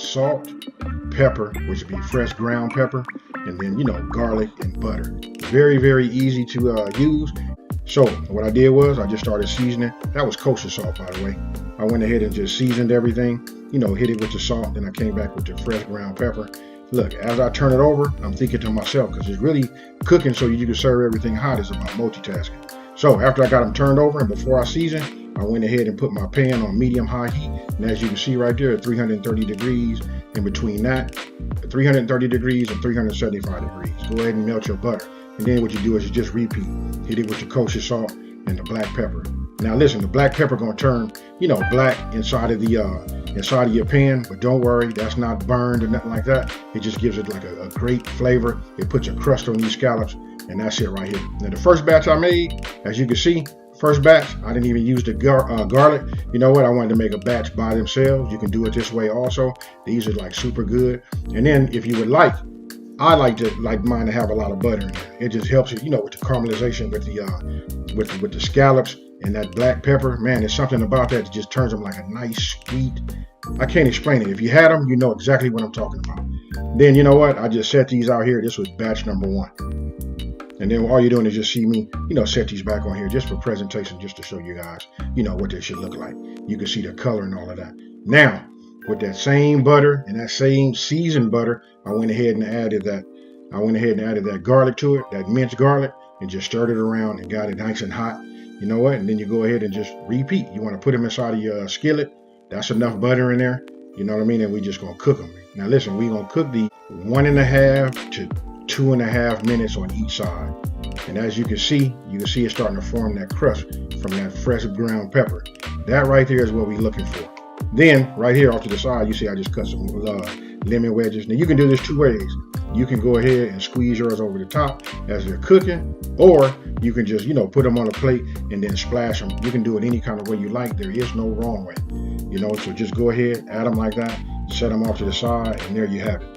salt, pepper, which would be fresh ground pepper, and then, garlic and butter. Very, very easy to use. So what I did was I just started seasoning. That was kosher salt, by the way. I went ahead and just seasoned everything, hit it with the salt. Then I came back with the fresh ground pepper. Look, as I turn it over, I'm thinking to myself, because it's really cooking so you can serve everything hot. It's about multitasking. So after I got them turned over and before I seasoned, I went ahead and put my pan on medium-high heat. And as you can see right there, at 330 degrees, in between that, 330 degrees and 375 degrees. Go ahead and melt your butter. And then what you do is you just repeat. Hit it with the kosher salt and the black pepper. Now listen, the black pepper gonna turn, black inside of your pan, but don't worry, that's not burned or nothing like that. It just gives it like a great flavor. It puts a crust on these scallops, and that's it right here. Now the first batch I made, as you can see, first batch, I didn't even use the garlic. You know what? I wanted to make a batch by themselves. You can do it this way also. These are like super good. And then if you would like, I like mine to have a lot of butter in there. It just helps it, with the caramelization with the scallops and that black pepper. Man, there's something about that just turns them like a nice sweet. I can't explain it. If you had them, you know exactly what I'm talking about. Then you know what? I just set these out here. This was batch number 1. And then all you're doing is just see me, set these back on here just for presentation, just to show you guys, what they should look like. You can see the color and all of that. Now, with that same butter and that same seasoned butter, I went ahead and added that garlic to it, that minced garlic, and just stirred it around and got it nice and hot. You know what? And then you go ahead and just repeat. You want to put them inside of your skillet. That's enough butter in there. You know what I mean? And we just gonna cook them. Now listen, we gonna cook the 1.5 to 2.5 minutes on each side. And as you can see it's starting to form that crust from that fresh ground pepper. That right there is what we're looking for. Then right here off to the side, you see I just cut some lemon wedges. Now you can do this 2 ways. You can go ahead and squeeze yours over the top as they're cooking, or you can just, put them on a plate and then splash them. You can do it any kind of way you like. There is no wrong way, so just go ahead, add them like that, set them off to the side, and there you have it.